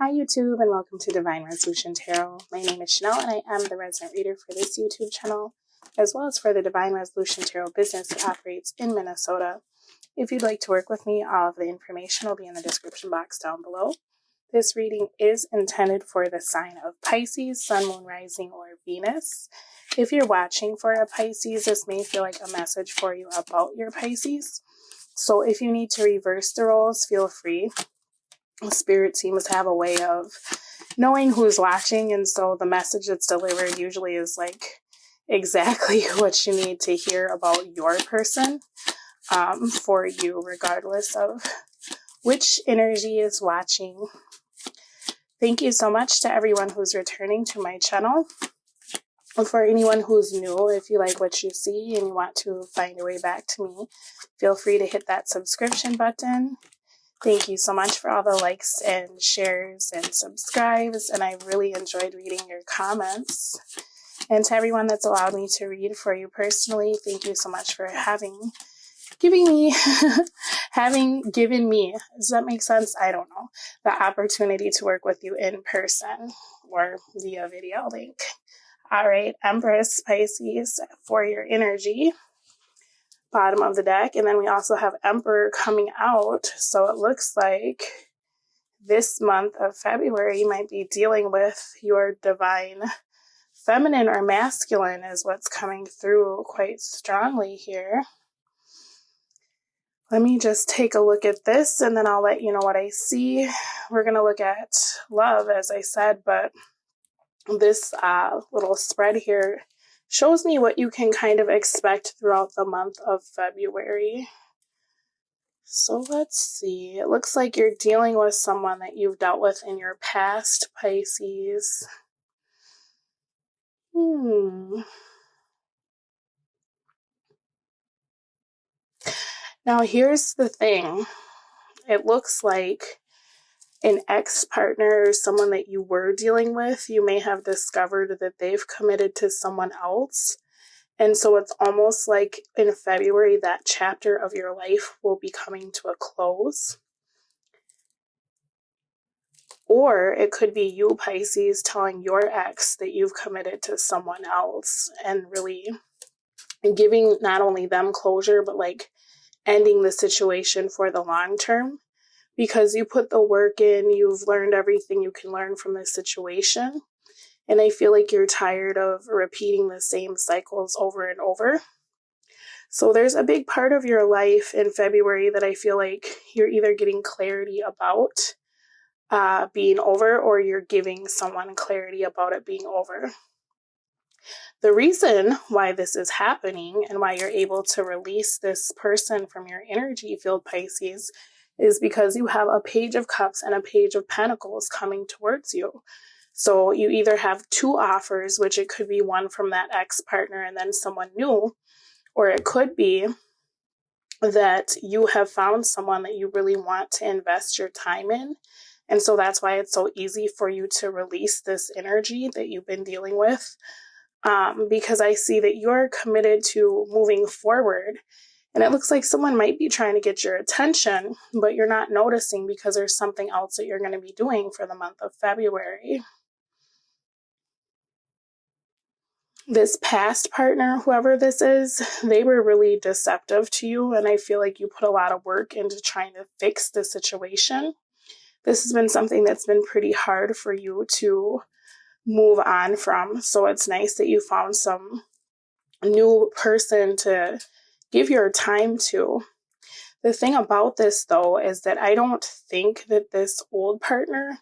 Hi YouTube, and welcome to Divine Resolution Tarot. My name is Chanel and I am the resident reader for this YouTube channel, as well as for the Divine Resolution Tarot business that operates in Minnesota. If you'd like to work with me, all of the information will be in the description box down below. This reading is intended for the sign of Pisces, Sun, Moon, Rising, or Venus. If you're watching for a Pisces, this may feel like a message for you about your Pisces. So if you need to reverse the roles, feel free. Spirit seems to have a way of knowing who's watching, and so the message that's delivered usually is like exactly what you need to hear about your person for you, regardless of which energy is watching. Thank you so much to everyone who's returning to my channel. For anyone who's new, if you like what you see and you want to find your way back to me, feel free to hit that subscription button. Thank you so much for all the likes and shares and subscribes, and I really enjoyed reading your comments. And to everyone that's allowed me to read for you personally, thank you so much for given me, does that make sense? I don't know, the opportunity to work with you in person or via video link. All right, Empress, Pisces, for your energy. Bottom of the deck, and then we also have Emperor coming out, so it looks like this month of February you might be dealing with your divine feminine or masculine is what's coming through quite strongly here. Let me just take a look at this and then I'll let you know what I see. We're going to look at love, as I said, but this little spread here shows me what you can kind of expect throughout the month of February. So let's see. It looks like you're dealing with someone that you've dealt with in your past, Pisces. Now here's the thing. It looks like an ex-partner or someone that you were dealing with, you may have discovered that they've committed to someone else. And so it's almost like in February, that chapter of your life will be coming to a close. Or it could be you, Pisces, telling your ex that you've committed to someone else and really giving not only them closure, but like ending the situation for the long term. Because you put the work in, you've learned everything you can learn from this situation. And I feel like you're tired of repeating the same cycles over and over. So there's a big part of your life in February that I feel like you're either getting clarity about being over, or you're giving someone clarity about it being over. The reason why this is happening and why you're able to release this person from your energy field, Pisces, is because you have a Page of Cups and a Page of Pentacles coming towards you. So you either have two offers, which it could be one from that ex-partner and then someone new, or it could be that you have found someone that you really want to invest your time in. And so that's why it's so easy for you to release this energy that you've been dealing with, because I see that you're committed to moving forward. And it looks like someone might be trying to get your attention, but you're not noticing because there's something else that you're going to be doing for the month of February. This past partner, whoever this is, they were really deceptive to you, and I feel like you put a lot of work into trying to fix the situation. This has been something that's been pretty hard for you to move on from, so it's nice that you found some new person to give your time to. The thing about this, though, is that I don't think that this old partner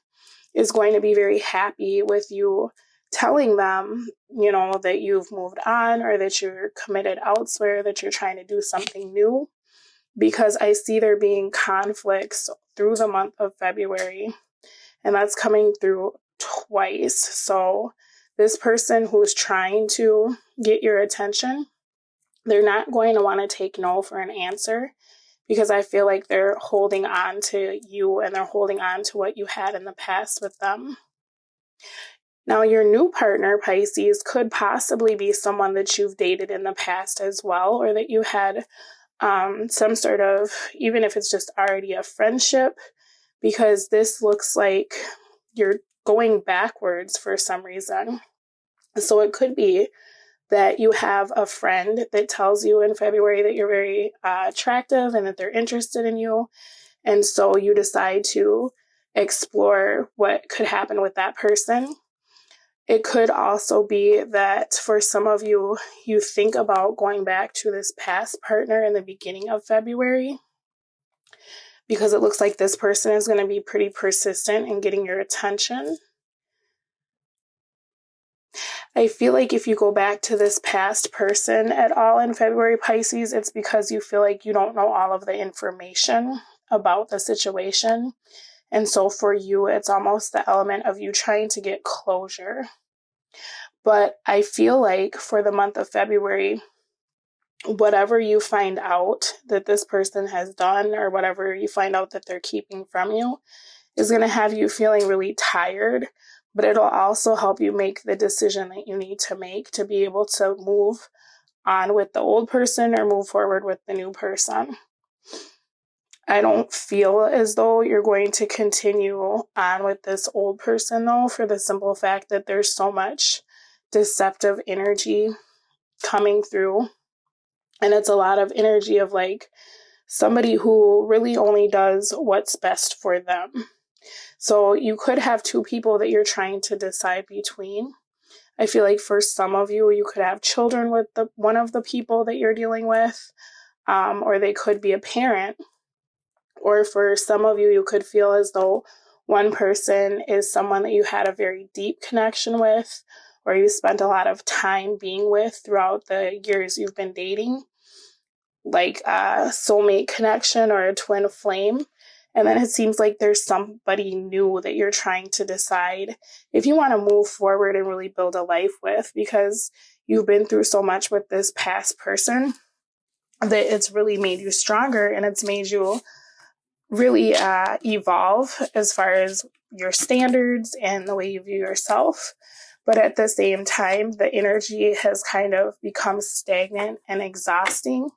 is going to be very happy with you telling them, you know, that you've moved on or that you're committed elsewhere, that you're trying to do something new, because I see there being conflicts through the month of February, and that's coming through twice. So this person who's trying to get your attention, they're not going to want to take no for an answer, because I feel like they're holding on to you and they're holding on to what you had in the past with them. Now, your new partner, Pisces, could possibly be someone that you've dated in the past as well, or that you had some sort of, even if it's just already a friendship, because this looks like you're going backwards for some reason. So it could be that you have a friend that tells you in February that you're very attractive and that they're interested in you. And so you decide to explore what could happen with that person. It could also be that for some of you, you think about going back to this past partner in the beginning of February, because it looks like this person is going to be pretty persistent in getting your attention. I feel like if you go back to this past person at all in February, Pisces, it's because you feel like you don't know all of the information about the situation. And so for you, it's almost the element of you trying to get closure. But I feel like for the month of February, whatever you find out that this person has done or whatever you find out that they're keeping from you is going to have you feeling really tired, but it'll also help you make the decision that you need to make to be able to move on with the old person or move forward with the new person. I don't feel as though you're going to continue on with this old person, though, for the simple fact that there's so much deceptive energy coming through. And it's a lot of energy of like somebody who really only does what's best for them. So you could have two people that you're trying to decide between. I feel like for some of you, you could have children with one of the people that you're dealing with, or they could be a parent. Or for some of you, you could feel as though one person is someone that you had a very deep connection with, or you spent a lot of time being with throughout the years you've been dating, like a soulmate connection or a twin flame. And then it seems like there's somebody new that you're trying to decide if you want to move forward and really build a life with, because you've been through so much with this past person that it's really made you stronger and it's made you really evolve as far as your standards and the way you view yourself. But at the same time, the energy has kind of become stagnant and exhausting.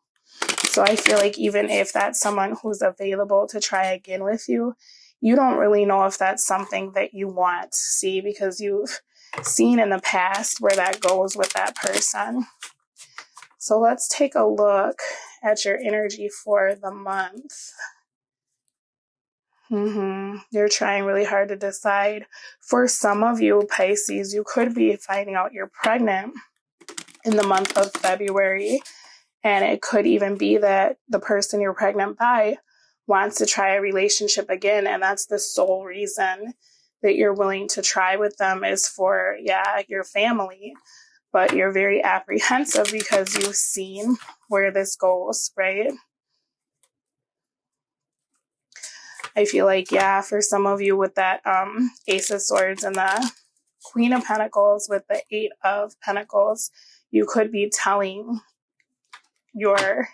So I feel like even if that's someone who's available to try again with you, you don't really know if that's something that you want to see, because you've seen in the past where that goes with that person. So let's take a look at your energy for the month. You're trying really hard to decide. For some of you, Pisces, you could be finding out you're pregnant in the month of February. And it could even be that the person you're pregnant by wants to try a relationship again. And that's the sole reason that you're willing to try with them is for, your family. But you're very apprehensive because you've seen where this goes, right? I feel like, for some of you with that Ace of Swords and the Queen of Pentacles with the Eight of Pentacles, you could be telling your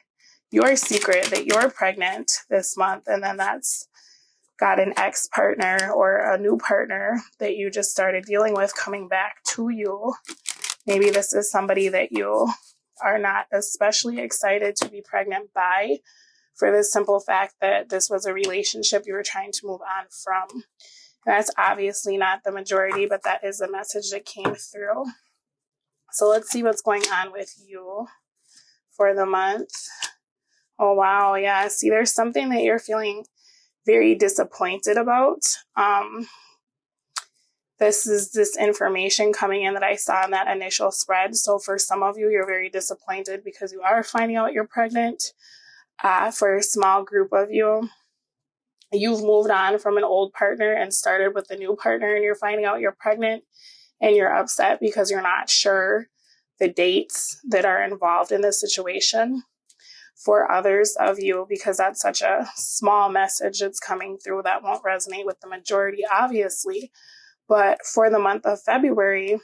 secret that you're pregnant this month, and then that's got an ex-partner or a new partner that you just started dealing with coming back to you. Maybe this is somebody that you are not especially excited to be pregnant by, for the simple fact that this was a relationship you were trying to move on from. And that's obviously not the majority, but that is a message that came through. So let's see what's going on with you for the month. Oh, wow. Yeah. See, there's something that you're feeling very disappointed about. This is this information coming in that I saw in that initial spread. So for some of you, you're very disappointed because you are finding out you're pregnant. For a small group of you, you've moved on from an old partner and started with a new partner, and you're finding out you're pregnant and you're upset because you're not sure the dates that are involved in this situation. For others of you, because that's such a small message that's coming through, that won't resonate with the majority, obviously. But for the month of February,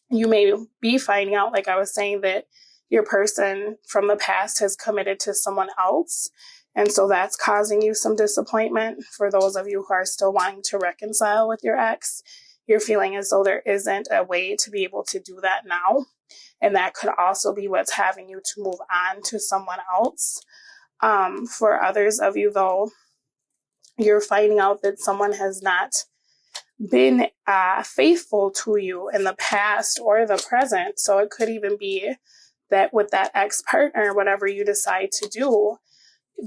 you may be finding out, like I was saying, that your person from the past has committed to someone else. And so that's causing you some disappointment. For those of you who are still wanting to reconcile with your ex, you're feeling as though there isn't a way to be able to do that now. And that could also be what's having you to move on to someone else. For others of you, though, you're finding out that someone has not been faithful to you in the past or the present. So it could even be that with that ex-partner, whatever you decide to do,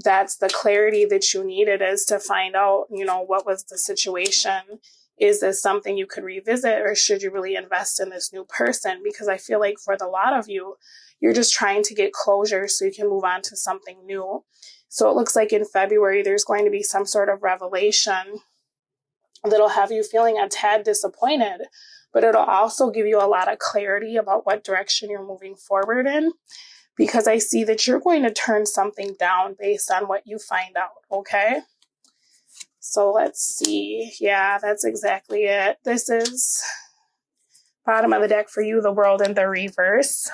that's the clarity that you needed, is to find out, what was the situation? Is this something you could revisit, or should you really invest in this new person? Because I feel like for the lot of you, you're just trying to get closure so you can move on to something new. So it looks like in February, there's going to be some sort of revelation that'll have you feeling a tad disappointed, but it'll also give you a lot of clarity about what direction you're moving forward in, because I see that you're going to turn something down based on what you find out, okay? So let's see. Yeah, that's exactly it. This is bottom of the deck for you, the World in the reverse.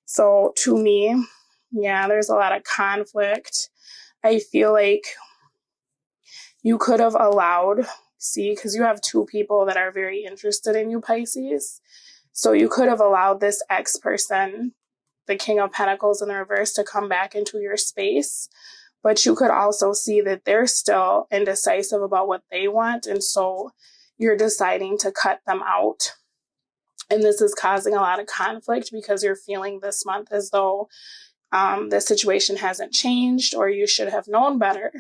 So to me, yeah, there's a lot of conflict. I feel like you could have allowed, because you have two people that are very interested in you, Pisces. So you could have allowed this ex person, the King of Pentacles in the reverse, to come back into your space. But you could also see that they're still indecisive about what they want. And so you're deciding to cut them out. And this is causing a lot of conflict because you're feeling this month as though the situation hasn't changed, or you should have known better.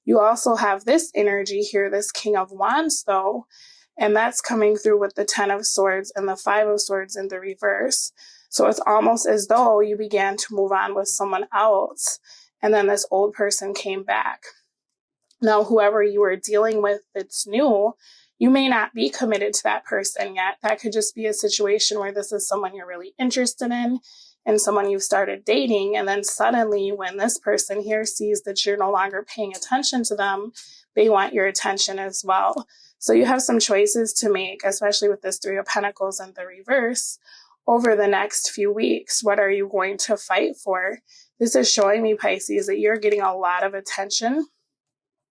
You also have this energy here, this King of Wands, though, and that's coming through with the 10 of Swords and the 5 of Swords in the reverse. So it's almost as though you began to move on with someone else, and then this old person came back. Now, whoever you are dealing with that's new, you may not be committed to that person yet. That could just be a situation where this is someone you're really interested in and someone you've started dating. And then suddenly when this person here sees that you're no longer paying attention to them, they want your attention as well. So you have some choices to make, especially with this 3 of Pentacles in the reverse, over the next few weeks. What are you going to fight for? This is showing me, Pisces, that you're getting a lot of attention,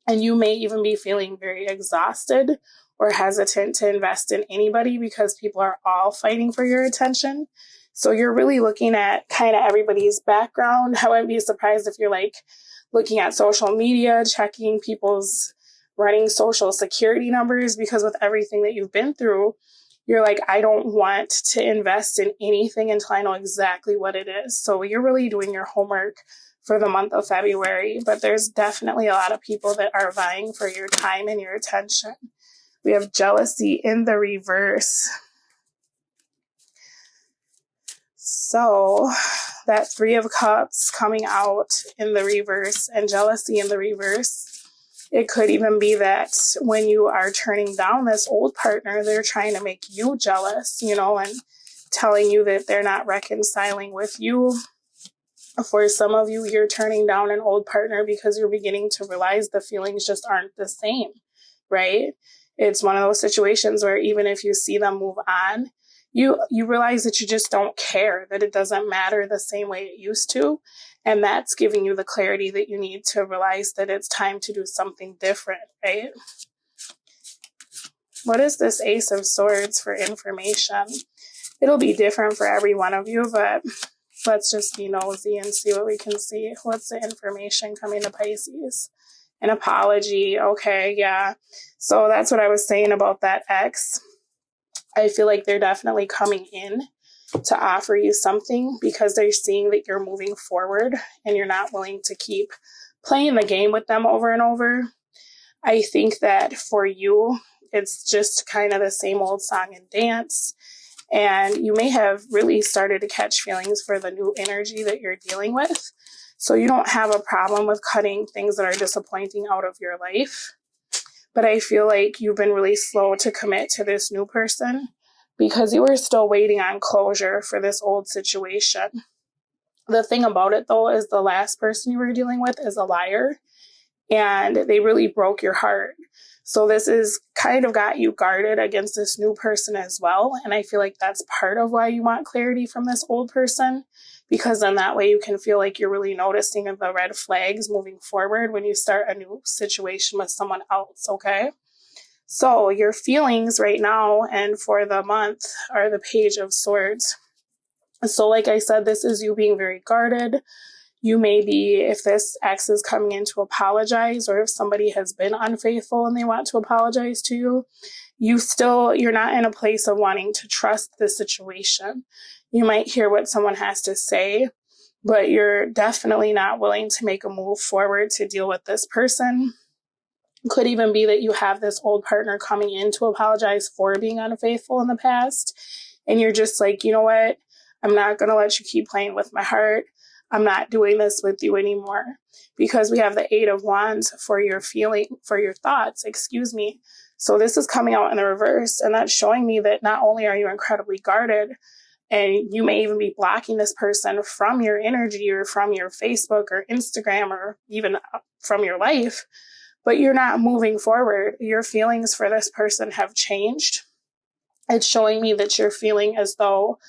and you may even be feeling very exhausted or hesitant to invest in anybody because people are all fighting for your attention. So you're really looking at kind of everybody's background. I wouldn't be surprised if you're like looking at social media, checking people's running social security numbers, because with everything that you've been through, you're like, I don't want to invest in anything until I know exactly what it is. So you're really doing your homework for the month of February, but there's definitely a lot of people that are vying for your time and your attention. We have jealousy in the reverse. So that 3 of Cups coming out in the reverse and jealousy in the reverse. It could even be that when you are turning down this old partner, they're trying to make you jealous, and telling you that they're not reconciling with you. For some of you, you're turning down an old partner because you're beginning to realize the feelings just aren't the same, right? It's one of those situations where even if you see them move on, you realize that you just don't care, that it doesn't matter the same way it used to. And that's giving you the clarity that you need to realize that it's time to do something different, right? What is this Ace of Swords for information? It'll be different for every one of you, but let's just be nosy and see what we can see. What's the information coming to Pisces? An apology. Okay, yeah. So that's what I was saying about that ex. I feel like they're definitely coming in to offer you something because they're seeing that you're moving forward and you're not willing to keep playing the game with them over and over. I think that for you, it's just kind of the same old song and dance. And you may have really started to catch feelings for the new energy that you're dealing with. So you don't have a problem with cutting things that are disappointing out of your life. But I feel like you've been really slow to commit to this new person because you were still waiting on closure for this old situation. The thing about it, though, is the last person you were dealing with is a liar, and they really broke your heart. So this is kind of got you guarded against this new person as well. And I feel like that's part of why you want clarity from this old person, because then that way you can feel like you're really noticing the red flags moving forward when you start a new situation with someone else, okay? So your feelings right now and for the month are the Page of Swords. So like I said, this is you being very guarded. You may be, if this ex is coming in to apologize, or if somebody has been unfaithful and they want to apologize to you, you're not in a place of wanting to trust the situation. You might hear what someone has to say, but you're definitely not willing to make a move forward to deal with this person. Could even be that you have this old partner coming in to apologize for being unfaithful in the past. And you're just like, you know what? I'm not going to let you keep playing with my heart. I'm not doing this with you anymore. Because we have the 8 of Wands for your thoughts, excuse me. So this is coming out in the reverse. And that's showing me that not only are you incredibly guarded, and you may even be blocking this person from your energy or from your Facebook or Instagram or even from your life, but you're not moving forward. Your feelings for this person have changed. It's showing me that you're feeling as though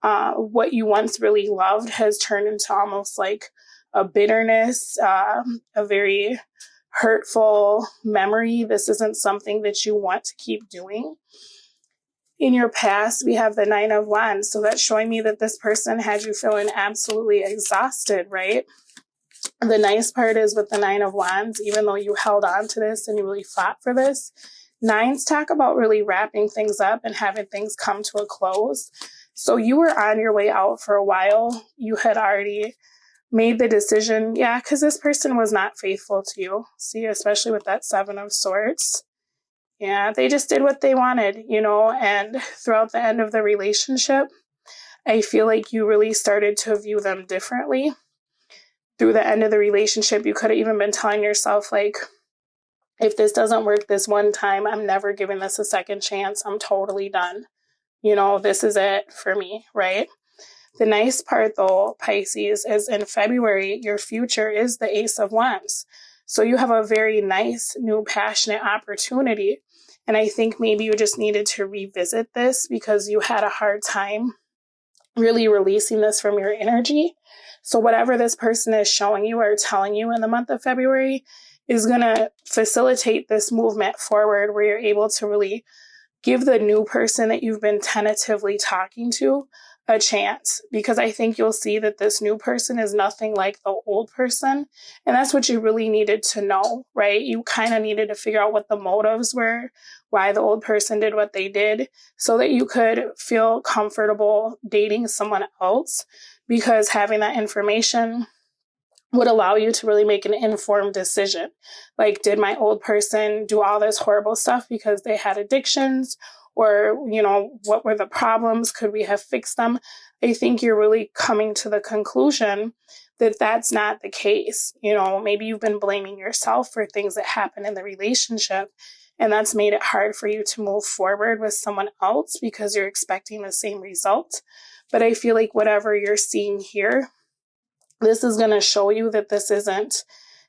what you once really loved has turned into almost like a bitterness, a very hurtful memory. This isn't something that you want to keep doing. In your past, we have the 9 of Wands. So that's showing me that this person had you feeling absolutely exhausted, right? The nice part is with the 9 of Wands, even though you held on to this and you really fought for this, 9s talk about really wrapping things up and having things come to a close. So you were on your way out for a while. You had already made the decision, because this person was not faithful to you. See, especially with that 7 of Swords. Yeah, they just did what they wanted, and throughout the end of the relationship, I feel like you really started to view them differently. Through the end of the relationship, you could have even been telling yourself, like, if this doesn't work this one time, I'm never giving this a second chance. I'm totally done. This is it for me, right? The nice part, though, Pisces, is in February, your future is the Ace of Wands. So you have a very nice, new, passionate opportunity. And I think maybe you just needed to revisit this because you had a hard time really releasing this from your energy. So whatever this person is showing you or telling you in the month of February is going to facilitate this movement forward where you're able to really give the new person that you've been tentatively talking to a chance, because I think you'll see that this new person is nothing like the old person. And that's what you really needed to know, right? You kind of needed to figure out what the motives were, why the old person did what they did, so that you could feel comfortable dating someone else, because having that information would allow you to really make an informed decision. Like, did my old person do all this horrible stuff because they had addictions? Or, what were the problems? Could we have fixed them? I think you're really coming to the conclusion that that's not the case. Maybe you've been blaming yourself for things that happened in the relationship, and that's made it hard for you to move forward with someone else because you're expecting the same result. But I feel like whatever you're seeing here, this is going to show you that this isn't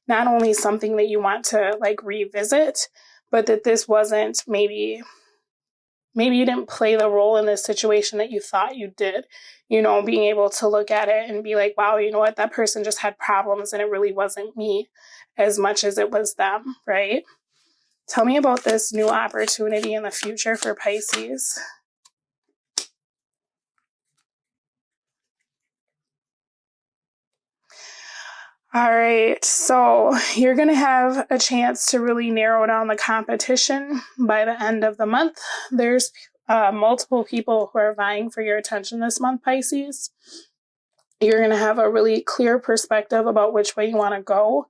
not only something that you want to revisit, but that this wasn't maybe you didn't play the role in this situation that you thought you did. Being able to look at it and be like, wow, you know what? That person just had problems and it really wasn't me as much as it was them, right? Tell me about this new opportunity in the future for Pisces. All right, so you're going to have a chance to really narrow down the competition by the end of the month. There's multiple people who are vying for your attention this month, Pisces. You're going to have a really clear perspective about which way you want to go.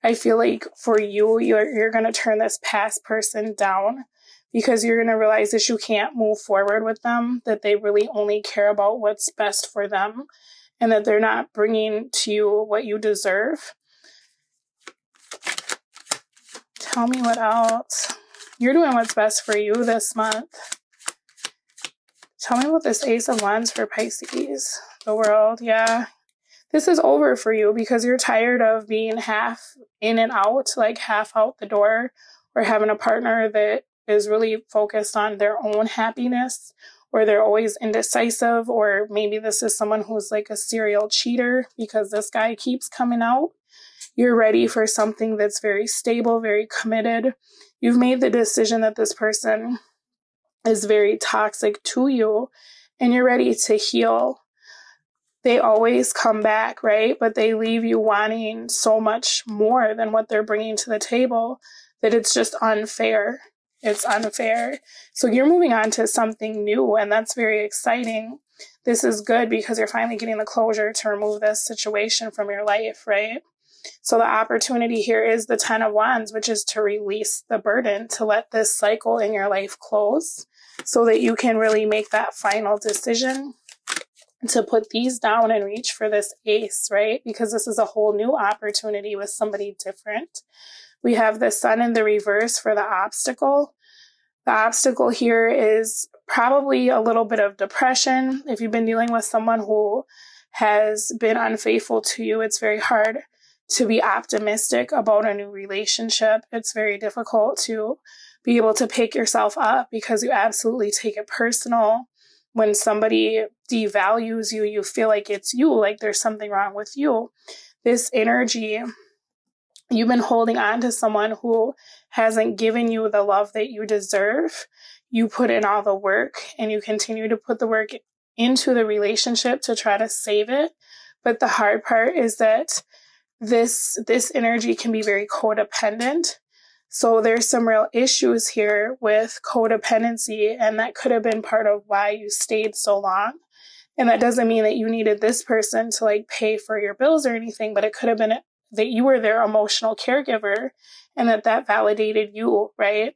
I feel like for you, you're going to turn this past person down because you're going to realize that you can't move forward with them, that they really only care about what's best for them, and that they're not bringing to you what you deserve. Tell me what else. You're doing what's best for you this month. Tell me about this Ace of Wands for Pisces. The World, yeah. This is over for you because you're tired of being half in and out, like half out the door, or having a partner that is really focused on their own happiness, or they're always indecisive, or maybe this is someone who's like a serial cheater because this guy keeps coming out. You're ready for something that's very stable, very committed. You've made the decision that this person is very toxic to you, and you're ready to heal. they always come back, right? But they leave you wanting so much more than what they're bringing to the table that it's just unfair. It's unfair. So you're moving on to something new, and that's very exciting. This is good because you're finally getting the closure to remove this situation from your life, right? So the opportunity here is the 10 of Wands, which is to release the burden, to let this cycle in your life close so that you can really make that final decision to put these down and reach for this ace, right? Because this is a whole new opportunity with somebody different. We have the Sun in the reverse for the obstacle. The obstacle here is probably a little bit of depression. If you've been dealing with someone who has been unfaithful to you, it's very hard to be optimistic about a new relationship. It's very difficult to be able to pick yourself up because you absolutely take it personal. When somebody devalues you, you feel like it's you, like there's something wrong with you. This energy, you've been holding on to someone who hasn't given you the love that you deserve. You put in all the work and you continue to put the work into the relationship to try to save it. But the hard part is that this energy can be very codependent. So there's some real issues here with codependency, and that could have been part of why you stayed so long. And that doesn't mean that you needed this person to like pay for your bills or anything, but it could have been that you were their emotional caregiver and that validated you, right?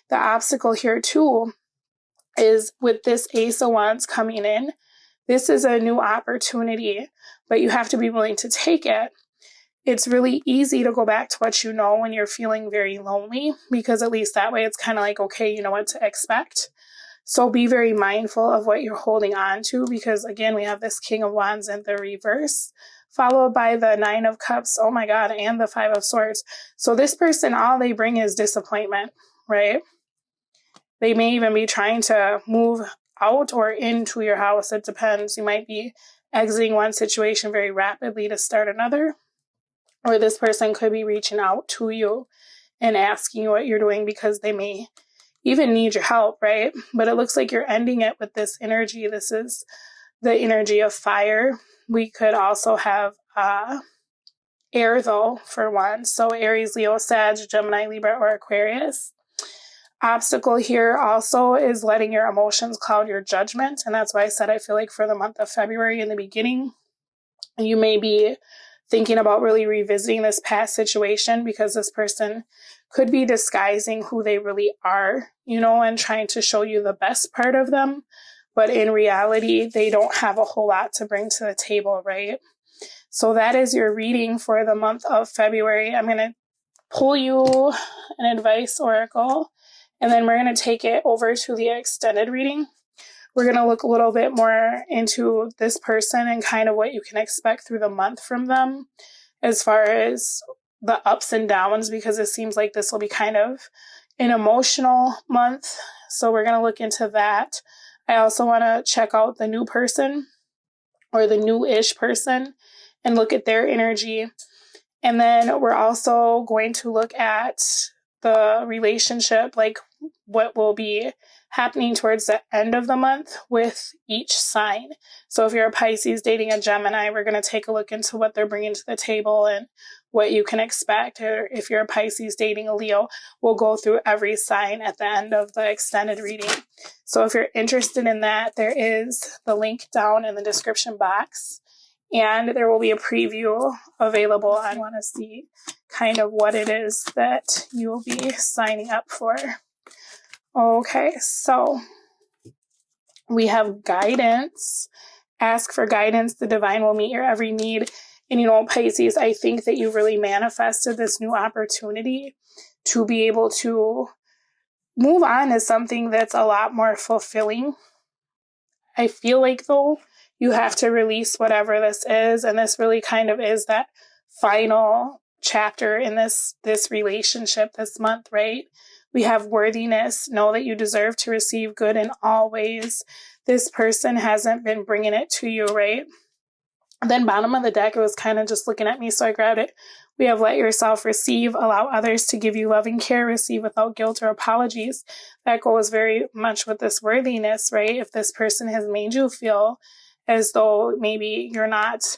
The obstacle here too is with this Ace of Wands coming in, this is a new opportunity, but you have to be willing to take it. It's really easy to go back to what you know when you're feeling very lonely, because at least that way it's kind of like, okay, you know what to expect. So be very mindful of what you're holding on to, because again, we have this King of Wands in the reverse, followed by the Nine of Cups, oh my God, and the Five of Swords. So this person, all they bring is disappointment, right? They may even be trying to move out or into your house. It depends. You might be exiting one situation very rapidly to start another. Or this person could be reaching out to you and asking you what you're doing because they may even need your help, right? But it looks like you're ending it with this energy. This is the energy of fire. We could also have air, though, for one. So Aries, Leo, Sag, Gemini, Libra, or Aquarius. Obstacle here also is letting your emotions cloud your judgment. And that's why I said I feel like for the month of February in the beginning, you may be thinking about really revisiting this past situation because this person could be disguising who they really are, you know, and trying to show you the best part of them. But in reality, they don't have a whole lot to bring to the table, right? So that is your reading for the month of February. I'm going to pull you an advice oracle, and then we're going to take it over to the extended reading. We're going to look a little bit more into this person and kind of what you can expect through the month from them as far as the ups and downs, because it seems like this will be kind of an emotional month. So we're going to look into that. I also want to check out the new person or the new-ish person and look at their energy. And then we're also going to look at the relationship, like what will be happening towards the end of the month with each sign. So if you're a Pisces dating a Gemini, we're going to take a look into what they're bringing to the table and what you can expect. Or if you're a Pisces dating a Leo, we'll go through every sign at the end of the extended reading. So if you're interested in that, there is the link down in the description box. And there will be a preview available. I want to see kind of what it is that you will be signing up for. Okay, so we have guidance. Ask for guidance. The divine will meet your every need. And you know, Pisces, I think that you really manifested this new opportunity to be able to move on to something that's a lot more fulfilling. I feel like, though, you have to release whatever this is, and this really kind of is that final chapter in this relationship this month, right? We have worthiness. Know that you deserve to receive good in all ways. This person hasn't been bringing it to you, right? And then bottom of the deck, it was kind of just looking at me, so I grabbed it. We have let yourself receive, allow others to give you loving care, receive without guilt or apologies. That goes very much with this worthiness, right? If this person has made you feel as though maybe you're not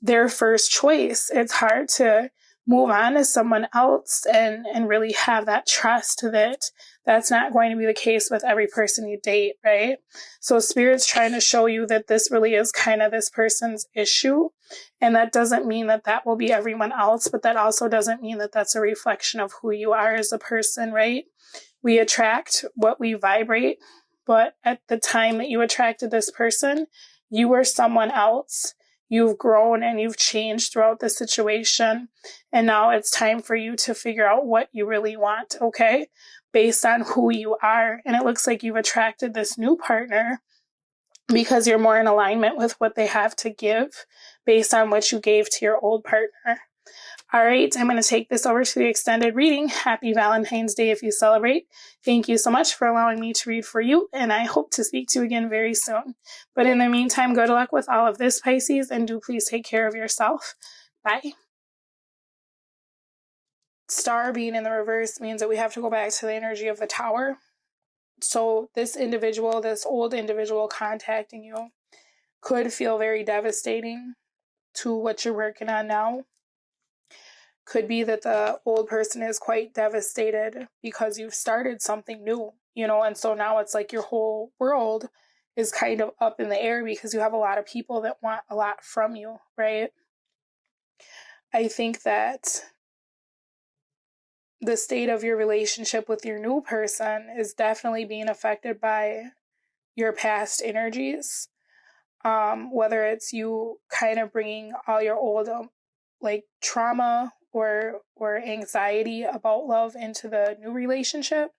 their first choice. It's hard to move on to someone else and really have that trust that that's not going to be the case with every person you date, right? So Spirit's trying to show you that this really is kind of this person's issue. And that doesn't mean that that will be everyone else, but that also doesn't mean that that's a reflection of who you are as a person, right? We attract what we vibrate, but at the time that you attracted this person, you were someone else. You've grown and you've changed throughout the situation. And now it's time for you to figure out what you really want, okay? Based on who you are. And it looks like you've attracted this new partner because you're more in alignment with what they have to give based on what you gave to your old partner. All right, I'm going to take this over to the extended reading. Happy Valentine's Day if you celebrate. Thank you so much for allowing me to read for you, and I hope to speak to you again very soon. But in the meantime, good luck with all of this, Pisces, and do please take care of yourself. Bye. Star being in the reverse means that we have to go back to the energy of the Tower. So this individual, this old individual contacting you could feel very devastating to what you're working on now. Could be that the old person is quite devastated because you've started something new, and so now it's like your whole world is kind of up in the air because you have a lot of people that want a lot from you, right? I think that the state of your relationship with your new person is definitely being affected by your past energies. Whether it's you kind of bringing all your old like trauma or anxiety about love into the new relationship,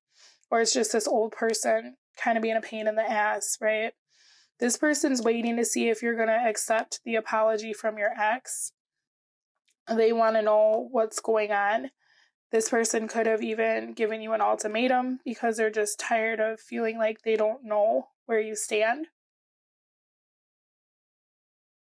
or it's just this old person kind of being a pain in the ass, right? This person's waiting to see if you're going to accept the apology from your ex. They want to know what's going on. This person could have even given you an ultimatum because they're just tired of feeling like they don't know where you stand.